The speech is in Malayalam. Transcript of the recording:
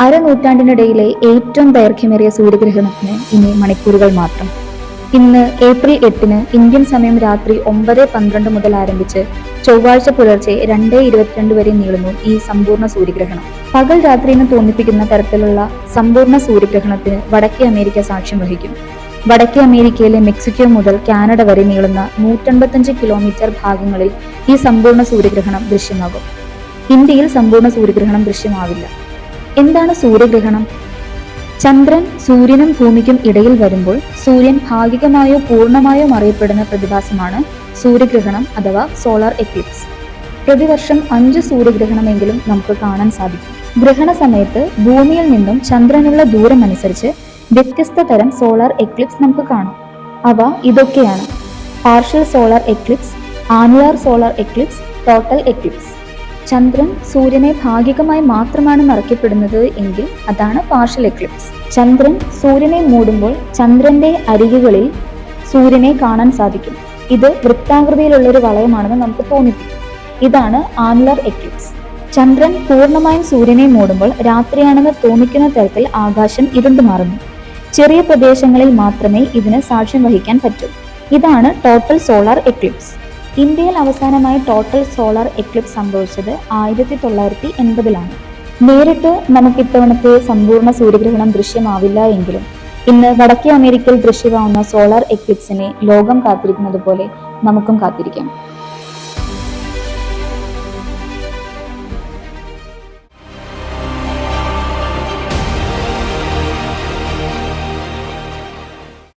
അരനൂറ്റാണ്ടിനിടയിലെ ഏറ്റവും ദൈർഘ്യമേറിയ സൂര്യഗ്രഹണത്തിന് ഇനി മണിക്കൂറുകൾ മാത്രം. ഇന്ന് ഏപ്രിൽ 8 ഇന്ത്യൻ സമയം രാത്രി 9:12 മുതൽ ആരംഭിച്ച് ചൊവ്വാഴ്ച പുലർച്ചെ 2:22 വരെ നീളുന്നു ഈ സമ്പൂർണ്ണ സൂര്യഗ്രഹണം. പകൽ രാത്രിയെന്ന് തോന്നിപ്പിക്കുന്ന തരത്തിലുള്ള സമ്പൂർണ്ണ സൂര്യഗ്രഹണത്തിന് വടക്കേ അമേരിക്ക സാക്ഷ്യം വഹിക്കും. വടക്കേ അമേരിക്കയിലെ മെക്സിക്കോ മുതൽ കാനഡ വരെ നീളുന്ന 185 കിലോമീറ്റർ ഭാഗങ്ങളിൽ ഈ സമ്പൂർണ്ണ സൂര്യഗ്രഹണം ദൃശ്യമാകും. ഇന്ത്യയിൽ സമ്പൂർണ്ണ സൂര്യഗ്രഹണം ദൃശ്യമാവില്ല. എന്താണ് സൂര്യഗ്രഹണം? ചന്ദ്രൻ സൂര്യനും ഭൂമിക്കും ഇടയിൽ വരുമ്പോൾ സൂര്യൻ ഭാഗികമായോ പൂർണ്ണമായോ മറയപ്പെടുന്ന പ്രതിഭാസമാണ് സൂര്യഗ്രഹണം അഥവാ സോളാർ എക്ലിപ്സ്. പ്രതിവർഷം 5 സൂര്യഗ്രഹണമെങ്കിലും നമുക്ക് കാണാൻ സാധിക്കും. ഗ്രഹണ സമയത്ത് ഭൂമിയിൽ നിന്നും ചന്ദ്രനുള്ള ദൂരം അനുസരിച്ച് വ്യത്യസ്ത തരം സോളാർ എക്ലിപ്സ് നമുക്ക് കാണാം. അവ ഇതൊക്കെയാണ്: partial solar eclipse, annular solar eclipse, total eclipse. ചന്ദ്രൻ സൂര്യനെ ഭാഗികമായി മാത്രമാണ് മറയ്ക്കപ്പെടുന്നത് എങ്കിൽ അതാണ് പാർഷ്യൽ എക്ലിപ്സ്. ചന്ദ്രൻ സൂര്യനെ മൂടുമ്പോൾ ചന്ദ്രന്റെ അരികുകളിൽ സൂര്യനെ കാണാൻ സാധിക്കും. ഇത് വൃത്താകൃതിയിലുള്ള ഒരു വളയമാണെന്ന് നമുക്ക് തോന്നിപ്പിക്കും. ഇതാണ് ആനുലർ എക്ലിപ്സ്. ചന്ദ്രൻ പൂർണ്ണമായും സൂര്യനെ മൂടുമ്പോൾ രാത്രിയാണെന്ന് തോന്നിക്കുന്ന തരത്തിൽ ആകാശം ഇരുണ്ടു മാറുന്നു. ചെറിയ പ്രദേശങ്ങളിൽ മാത്രമേ ഇതിന് സാക്ഷ്യം വഹിക്കാൻ പറ്റൂ. ഇതാണ് ടോട്ടൽ സോളാർ എക്ലിപ്സ്. ഇന്ത്യയിൽ അവസാനമായി ടോട്ടൽ സോളാർ എക്ലിപ്സ് സംഭവിച്ചത് 1980-ലാണ്. നേരിട്ട് നമുക്ക് ഇത്തവണത്തെ സമ്പൂർണ്ണ സൂര്യഗ്രഹണം ദൃശ്യമാവില്ല എങ്കിലും ഇന്ന് വടക്കേ അമേരിക്കയിൽ ദൃശ്യമാവുന്ന സോളാർ എക്ലിപ്സിനെ ലോകം കാത്തിരിക്കുന്നത് പോലെ നമുക്കും കാത്തിരിക്കാം.